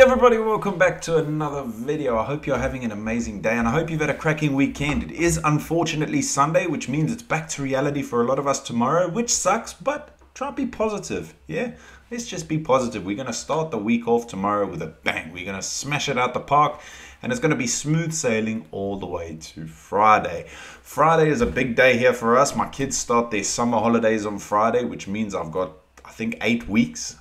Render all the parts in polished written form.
Everybody, welcome back to another video. I hope you're having an amazing day and I hope you've had a cracking weekend. It is unfortunately Sunday, which means it's back to reality for a lot of us tomorrow, which sucks, but try and be positive. Yeah, let's just be positive. We're going to start the week off tomorrow with a bang. We're going to smash it out the park and it's going to be smooth sailing all the way to Friday. Friday is a big day here for us. My kids start their summer holidays on Friday, which means I've got, I think, 8 weeks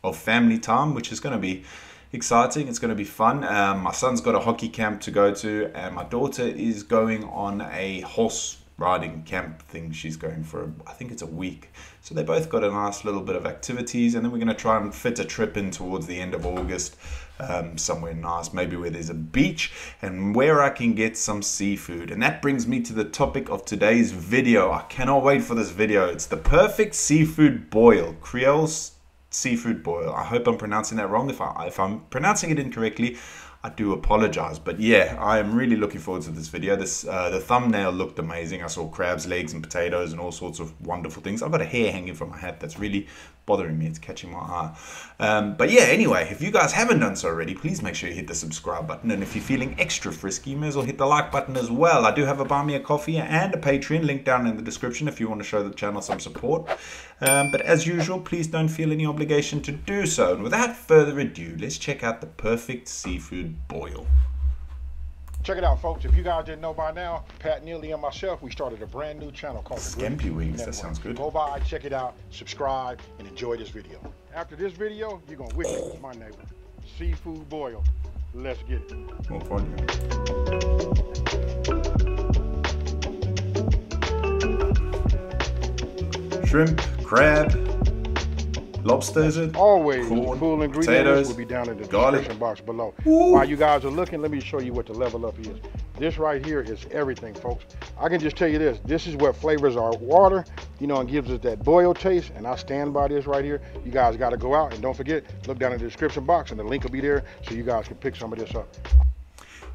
of family time, which is going to be exciting. It's going to be fun. My son's got a hockey camp to go to and my daughter is going on a horse riding camp thing. She's going for, I think it's a week. So they both got a nice little bit of activities, and then we're going to try and fit a trip in towards the end of August, somewhere nice, maybe where there's a beach and where I can get some seafood. And that brings me to the topic of today's video. I cannot wait for this video. It's the perfect seafood boil, Creole seafood boil. I hope I'm pronouncing that wrong. If I'm pronouncing it incorrectly, I do apologize. But yeah, I am really looking forward to this video. The thumbnail looked amazing. I saw crabs, legs and potatoes and all sorts of wonderful things. I've got a hair hanging from my hat that's really bothering me. It's catching my eye. But yeah, anyway, if you guys haven't done so already, please make sure you hit the subscribe button. And if you're feeling extra frisky, you may as well hit the like button as well. I do have a Buy Me a Coffee and a Patreon link down in the description if you want to show the channel some support. But as usual, please don't feel any obligation to do so. And without further ado, let's check out the perfect seafood boil. Check it out, folks. If you guys didn't know by now, Pat Neely and myself, we started a brand new channel called Scampi Wings. That sounds good. Go by, check it out, subscribe, and enjoy this video. After this video, you're going to witness my neighbor. Seafood boil. Let's get it. More fun. Shrimp, crab, lobster, is it? Always. Corn, full ingredients potatoes, will be down in the garlic. description box below. Ooh. While you guys are looking, let me show you what the level up is. This right here is everything, folks. I can just tell you this. This is what flavors our water, you know, and gives us that boil taste. And I stand by this right here. You guys got to go out and don't forget, look down in the description box and the link will be there so you guys can pick some of this up.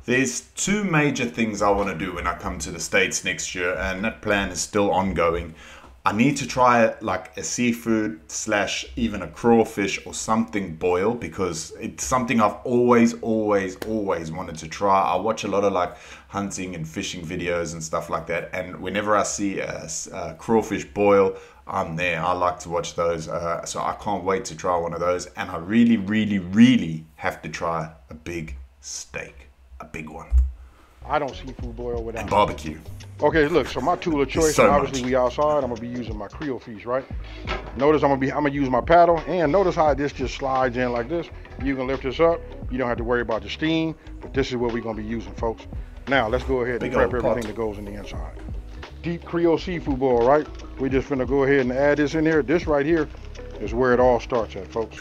There's two major things I want to do when I come to the States next year, and that plan is still ongoing. I need to try like a seafood / even a crawfish or something boil, because it's something I've always wanted to try. I watch a lot of like hunting and fishing videos and stuff like that, and whenever I see a crawfish boil, I'm there. I like to watch those, so I can't wait to try one of those. And I really have to try a big steak, a big one. I don't seafood boil without and barbecue. Okay, look, so my tool of choice, so obviously we outside, I'm gonna be using my Creole fish, right? Notice I'm gonna use my paddle, and notice how this just slides in like this. You can lift this up, you don't have to worry about the steam, but this is what we're gonna be using, folks. Now, let's go ahead and prep everything that goes in the inside. Deep Creole seafood boil, right? We just gonna go ahead and add this in here. This right here is where it all starts at, folks.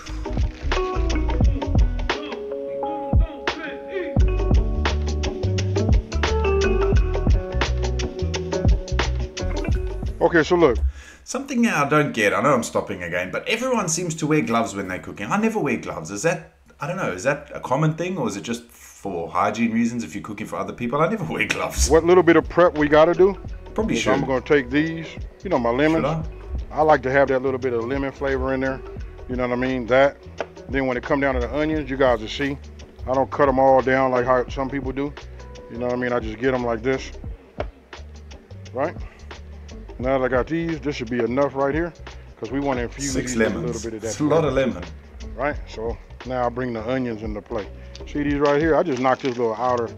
Okay, so look. Something I don't get, I know I'm stopping again, but everyone seems to wear gloves when they're cooking. I never wear gloves. Is that, I don't know, is that a common thing, or is it just for hygiene reasons if you're cooking for other people? I never wear gloves. What little bit of prep we gotta do? Probably should. I'm gonna take these, you know, my lemons. I like to have that little bit of lemon flavor in there. You know what I mean? That. Then when it come down to the onions, you guys will see, I don't cut them all down like how some people do. You know what I mean? I just get them like this, right? Now that I got these, this should be enough right here, because we want to infuse 6 these lemons. A little bit of that. It's a lot of lemon. Right, so now I bring the onions into play. See these right here? I just knocked this little outer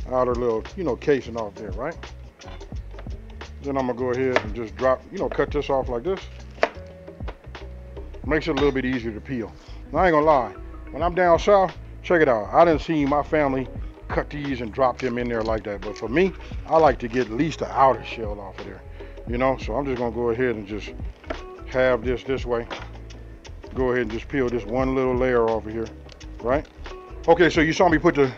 little, you know, casing off there, right? Then I'm gonna go ahead and just drop, you know, cut this off like this. Makes it a little bit easier to peel. Now I ain't gonna lie, when I'm down south, check it out. I done seen my family cut these and drop them in there like that, but for me, I like to get at least the outer shell off of there, you know. So I'm just gonna go ahead and just have this way. Go ahead and just peel this one little layer off of here, right? Okay, so you saw me put the,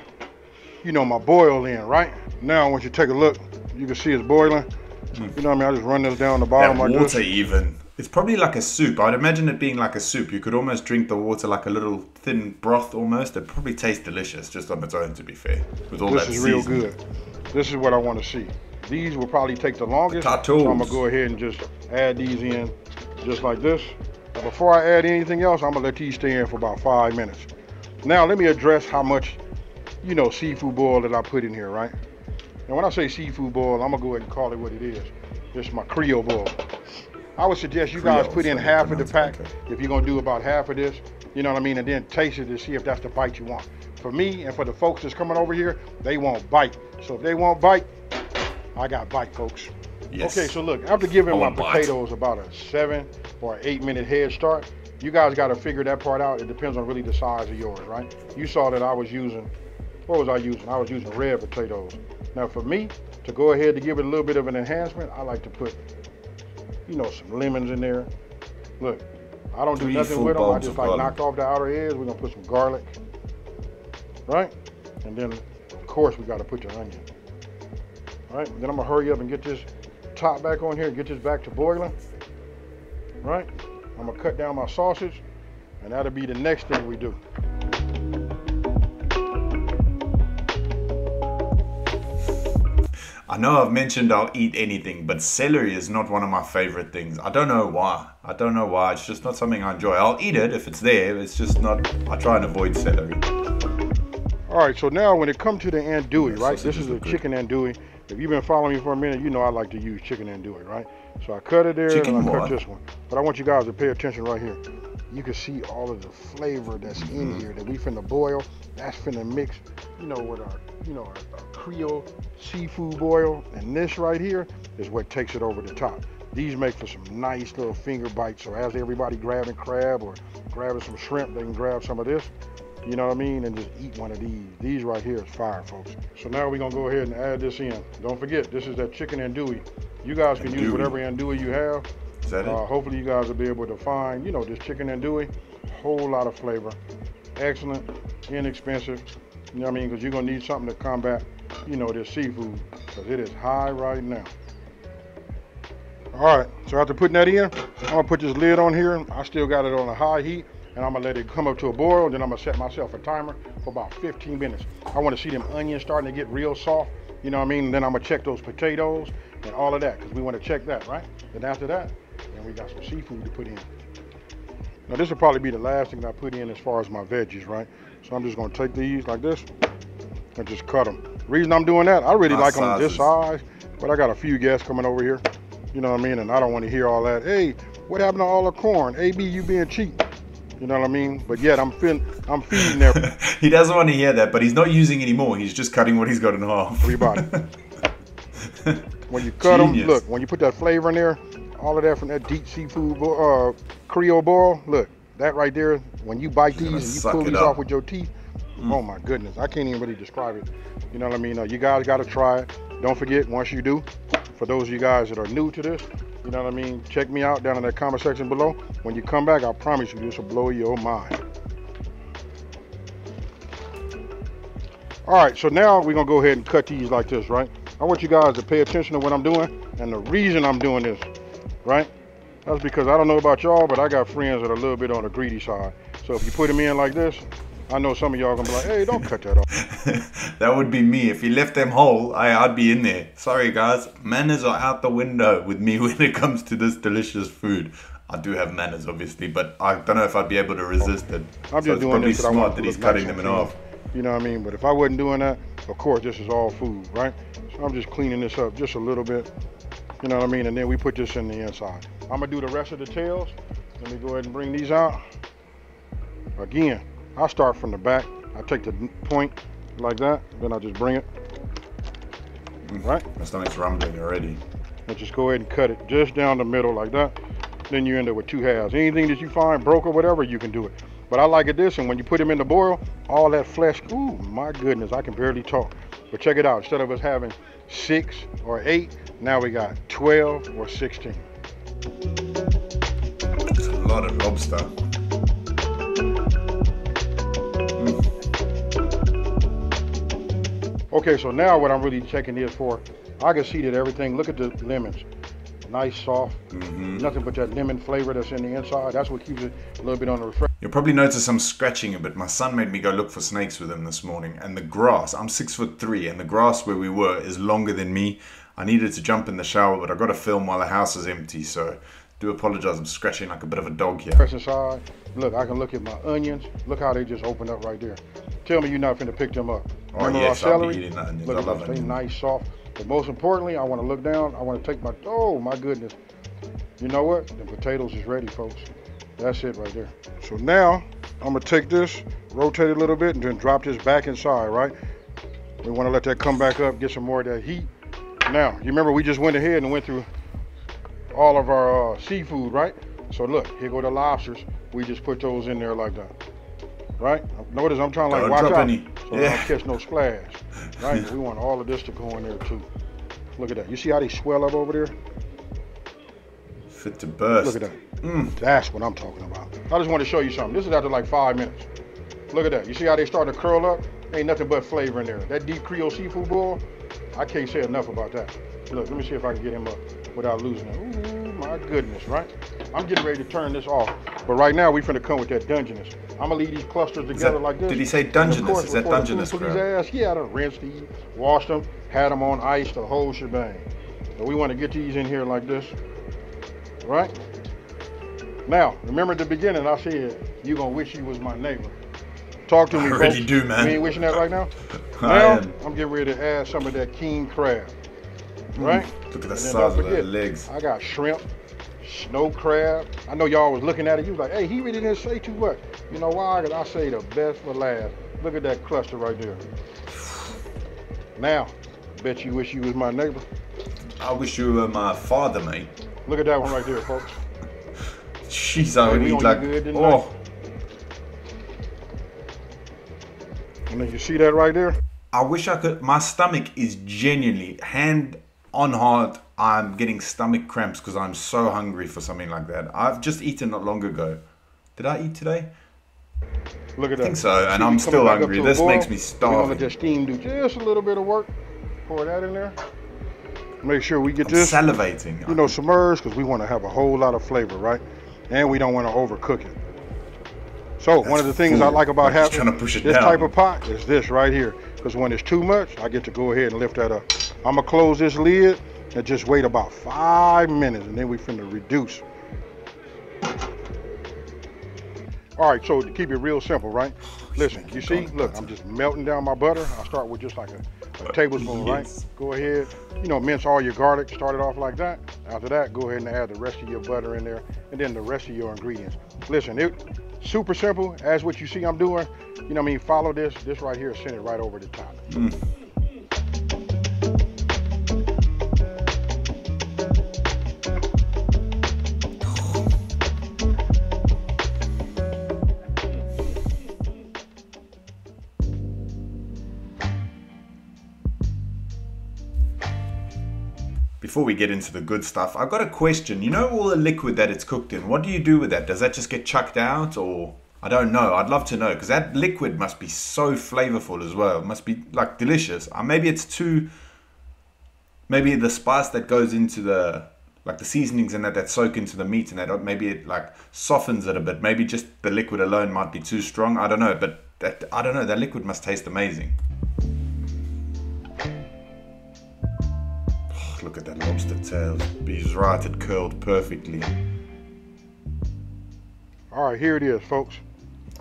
you know, my boil in, right? Now once you take a look, you can see it's boiling. You know what I mean? I just run this down the bottom like this. That water even, it's probably like a soup. I'd imagine it being like a soup. You could almost drink the water like a little thin broth almost. It probably tastes delicious just on its own, to be fair. With all that seasoning. This is real good. This is what I want to see. These will probably take the longest. The so I'm going to go ahead and just add these in just like this. Now, before I add anything else, I'm gonna let these stay in for about 5 minutes. Now let me address how much, seafood boil that I put in here, right? And when I say seafood boil, I'm gonna go ahead and call it what it is. This is my Creole boil. I would suggest you guys put in half of the pack if you're gonna do about half of this, you know what I mean, and then taste it to see if that's the bite you want. For me and for the folks that's coming over here, they want bite. So if they want bite, I got bite, folks. Yes. Okay, so look, after giving my potatoes about a 7 or 8 minute head start, you guys got to figure that part out. It depends on really the size of yours, right? You saw that I was using, what was I using? I was using red potatoes. Now for me, to go ahead to give it a little bit of an enhancement, I like to put, some lemons in there. Look, I don't do nothing with them. I just knock off the outer edge. We're going to put some garlic, right? And then, of course, we got to put the onion. All right, then I'm going to hurry up and get this top back on here and get this back to boiling, right? I'm going to cut down my sausage, and that'll be the next thing we do. I know I've mentioned I'll eat anything, but celery is not one of my favorite things. I don't know why. It's just not something I enjoy. I'll eat it if it's there. It's just not, I try and avoid celery. All right, so now when it comes to the andouille, right? This is a chicken andouille. If you've been following me for a minute, you know I like to use chicken andouille, right? So I cut it there and I cut this one. But I want you guys to pay attention right here. You can see all of the flavor that's in here that we finna boil. That's finna mix, with our Creole seafood boil. And this right here is what takes it over the top. These make for some nice little finger bites. So as everybody grabbing crab or grabbing some shrimp, they can grab some of this. You know what I mean? And just eat one of these. These right here is fire, folks. So now we're gonna go ahead and add this in. Don't forget, this is that chicken andouille. You guys can use whatever andouille you have. Is that it? Hopefully you guys will be able to find, this chicken andouille. Whole lot of flavor. Excellent, inexpensive. You know what I mean? Because you're gonna need something to combat, this seafood. Because it is high right now. All right, so after putting that in, I'm gonna put this lid on here. I still got it on a high heat. And I'm gonna let it come up to a boil, then I'm gonna set myself a timer for about 15 minutes. I wanna see them onions starting to get real soft, you know what I mean? And then I'm gonna check those potatoes and all of that, because we wanna check that, right? Then after that, then we got some seafood to put in. Now this will probably be the last thing I put in as far as my veggies, right? So I'm just gonna take these like this and just cut them. The reason I'm doing that, I really like them this size, but I got a few guests coming over here, you know what I mean? And I don't wanna hear all that, hey, what happened to all the corn? AB, you being cheap. You know what I mean? But yet I'm feeding everybody. He doesn't want to hear that, but he's not using anymore. He's just cutting what he's got in half. Everybody. When you cut them, look, when you put that flavor in there, all of that from that deep seafood Creole boil, look, that right there, when you bite these and you pull these off with your teeth, oh my goodness, I can't even really describe it. You know what I mean? You guys got to try it. Don't forget, once you do, for those of you guys that are new to this, you know what I mean? Check me out down in that comment section below. When you come back, I promise you this will blow your mind. All right, so now we're gonna go ahead and cut these like this, right? I want you guys to pay attention to what I'm doing and the reason I'm doing this, right? That's because I don't know about y'all, but I got friends that are a little bit on the greedy side. So if you put them in like this, I know some of y'all gonna be like, hey, don't cut that off. That would be me. If you left them whole, I'd be in there. Sorry guys, manners are out the window with me when it comes to this delicious food. I do have manners obviously, but I don't know if I'd be able to resist it. I'm just doing this, it's probably smart that he's cutting them in half. You know what I mean? But if I wasn't doing that, of course this is all food, right? So I'm just cleaning this up just a little bit. You know what I mean? And then we put this in the inside. I'm gonna do the rest of the tails. Let me go ahead and bring these out. Again, I start from the back. I take the point like that, then I just bring it, right? My stomach's rumbling already. And just go ahead and cut it just down the middle like that. Then you end up with 2 halves. Anything that you find broke or whatever, you can do it. But I like it this, and when you put them in the boil, all that flesh, ooh, my goodness, I can barely talk. But check it out, instead of us having 6 or 8, now we got 12 or 16. It's a lot of lobster. Okay, so now what I'm really checking this for, I can see that everything, look at the lemons. Nice, soft, nothing but that lemon flavor that's in the inside. That's what keeps it a little bit on the refresh. You'll probably notice I'm scratching a bit. My son made me go look for snakes with him this morning. And the grass, I'm 6'3", and the grass where we were is longer than me. I needed to jump in the shower, but I got to film while the house is empty. So Do apologize, I'm scratching like a bit of a dog here. Press inside. Look, I can look at my onions. Look how they just opened up right there. Tell me you're not finna pick them up. Oh Remember yes, our celery? I'll be eating the onions. Look I at love this. They onions. nice, soft. But most importantly, I want to look down. I want to take my, oh my goodness. You know what? The potatoes is ready, folks. That's it right there. So now, I'm gonna take this, rotate it a little bit, and then drop this back inside, right? We want to let that come back up, get some more of that heat. Now, you remember we just went ahead and went through all of our seafood, right? So look, here go the lobsters. We just put those in there like that, right? Notice I'm trying to like watch out so I don't catch no splash, right? We want all of this to go in there too. Look at that. You see how they swell up over there? Fit to burst. Look at that. That's what I'm talking about. I just want to show you something. This is after like 5 minutes. Look at that. You see how they start to curl up? Ain't nothing but flavor in there. That deep Creole seafood boil, I can't say enough about that. Look, let me see if I can get him up without losing him. Ooh, my goodness, right? I'm getting ready to turn this off. But right now, we finna come with that Dungeness. I'm gonna leave these clusters together like this. Did he say Dungeness? Is that Dungeness crab? Yeah, I done rinsed these, washed them, had them on ice, the whole shebang. So we wanna get these in here like this, right? Now, remember at the beginning, I said, you gonna wish you was my neighbor. Talk to me, folks. I really do, man. We ain't wishing that right now? Now, I'm getting ready to add some of that king crab, right? Look at the size of the legs. I got shrimp, snow crab. I know y'all was looking at it. You was like, hey, he really didn't say too much. You know why? Because I say the best for last. Look at that cluster right there. Now, bet you wish you was my neighbor. I wish you were my father, mate. Look at that one right there, folks. Jeez, I would eat like, oh. And then you see that right there? I wish I could. My stomach is genuinely, hand on heart, I'm getting stomach cramps because I'm so hungry for something like that. I've just eaten not long ago. Did I eat today? Look at that. I think so, and I'm still hungry. This makes me starving. We're gonna let that steam do just a little bit of work. Pour that in there. Make sure we get this salivating. You know, submerged, because we want to have a whole lot of flavor, right? And we don't want to overcook it. So one of the things I like about having this type of pot is this right here. Because when it's too much, I get to go ahead and lift that up. I'm gonna close this lid and just wait about 5 minutes, and then we finna reduce. All right, so to keep it real simple, right? Listen, you see, look, I'm just melting down my butter. I'll start with just like a tablespoon, right? Go ahead, you know, mince all your garlic, start it off like that. After that, go ahead and add the rest of your butter in there, and then the rest of your ingredients. Listen, it's super simple, as what you see I'm doing. You know what I mean? Follow this. This right here, send it right over the top. Before we get into the good stuff, I've got a question. You know all the liquid that it's cooked in, what do you do with that? Does that just get chucked out, or? I don't know. I'd love to know, because that liquid must be so flavorful as well. It must be like delicious. Maybe it's too, maybe the spice that goes into the, like the seasonings and that soak into the meat, and that maybe it like softens it a bit. Maybe just the liquid alone might be too strong. I don't know, but I don't know. That liquid must taste amazing. Oh, look at that lobster tail. He's right. It curled perfectly. All right, here it is, folks.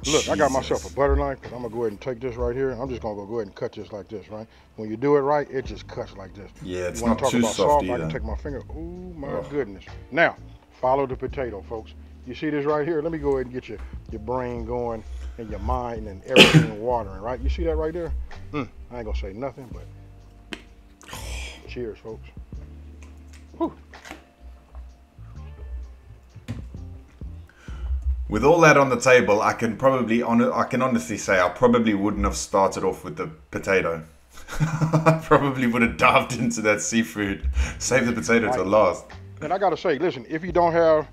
Look, I got myself a butter knife, because I'm going to go ahead and take this right here. I'm just going to go ahead and cut this like this, right? When you do it right, it just cuts like this. Yeah, it's not too soft either. I can take my finger. Oh, my goodness. Now, follow the potato, folks. You see this right here? Let me go ahead and get your brain going and your mind and everything watering, right? You see that right there? I ain't going to say nothing, but cheers, folks. Whew. With all that on the table, I can honestly say I probably wouldn't have started off with the potato. I probably would have dived into that seafood, save the potato till last. And I gotta say, listen, if you don't have,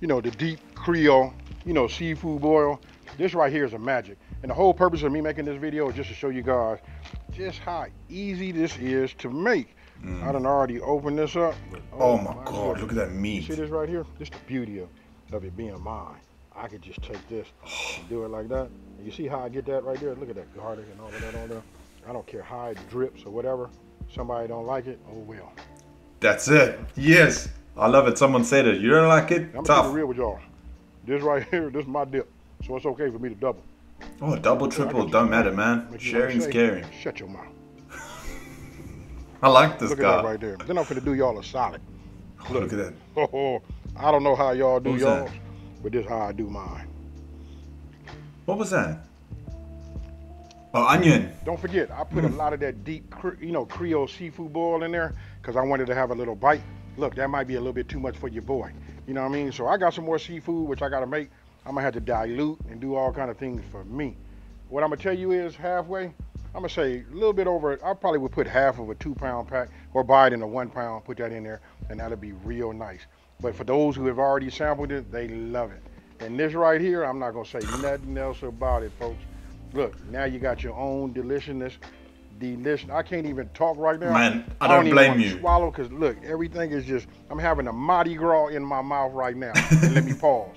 you know, the deep Creole, you know, seafood boil, this right here is a magic. And the whole purpose of me making this video is just to show you guys just how easy this is to make. I done already opened this up. Oh my God, look at that meat. You see this right here? This is the beauty of it being mine. I could just take this and do it like that. You see how I get that right there? Look at that garlic and all of that on there. I don't care how it drips or whatever. Somebody don't like it, oh well. That's it. Yes. I love it. Someone said it. You don't like it? I'm gonna keep Tough. it real with y'all. This right here, this is my dip, so it's okay for me to double. Oh, double, triple, don't matter, man. Sharing's caring. Shut your mouth. I like this Look guy. at that right there. Then I'm finna do y'all a solid. Look at that. Oh, I don't know how y'all do What was y'all, that? but this is how I do mine. What was that? Oh, onion. Don't forget, I put a lot of that deep, Creole seafood boil in there because I wanted to have a little bite. Look, that might be a little bit too much for your boy. You know what I mean? So I got some more seafood, which I got to make. I'm going to have to dilute and do all kind of things for me. What I'm going to tell you is halfway, I'm going to say a little bit over, I probably would put half of a 2-pound pack or buy it in a 1 pound, put that in there, and that'll be real nice. But for those who have already sampled it, they love it. And this right here, I'm not going to say nothing else about it, folks. Look, now you got your own deliciousness. I can't even talk right now. Man, I don't don't even blame want to you. swallow because look, everything is just, I'm having a Mardi Gras in my mouth right now. And let me pause.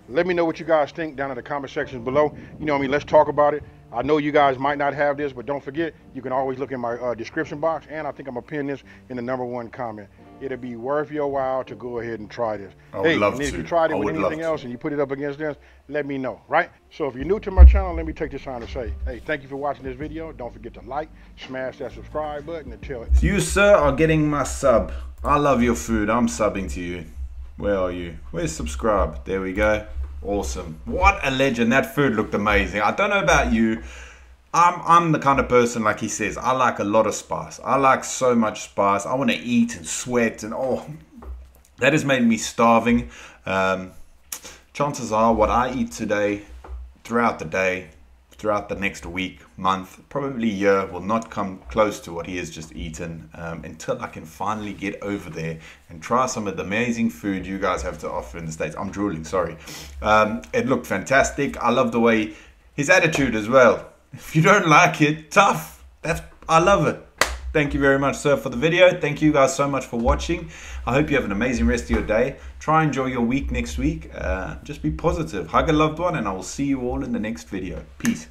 Let me know what you guys think down in the comment section below. You know what I mean? Let's talk about it. I know you guys might not have this, but don't forget, you can always look in my description box, and I think I'm gonna pin this in the #1 comment. It'll be worth your while to go ahead and try this. I would love and if to. you tried it I with would love anything to. else and you put it up against this, let me know, right? So if you're new to my channel, let me take this time to say, hey, thank you for watching this video. Don't forget to like, smash that subscribe button, and tell it. You, sir, are getting my sub. I love your food. I'm subbing to you. Where are you? Where's subscribe? There we go. Awesome. What a legend. That food looked amazing. I don't know about you. I'm the kind of person, like he says, I like a lot of spice. I like so much spice. I want to eat and sweat and that has made me starving. Chances are what I eat today, throughout the day, throughout the next week, month, probably year, will not come close to what he has just eaten until I can finally get over there and try some of the amazing food you guys have to offer in the States. I'm drooling, sorry. It looked fantastic. I love the way his attitude as well. If you don't like it, tough. I love it. Thank you very much, sir, for the video. Thank you guys so much for watching. I hope you have an amazing rest of your day. Try and enjoy your week next week. Just be positive. Hug a loved one, and I will see you all in the next video. Peace.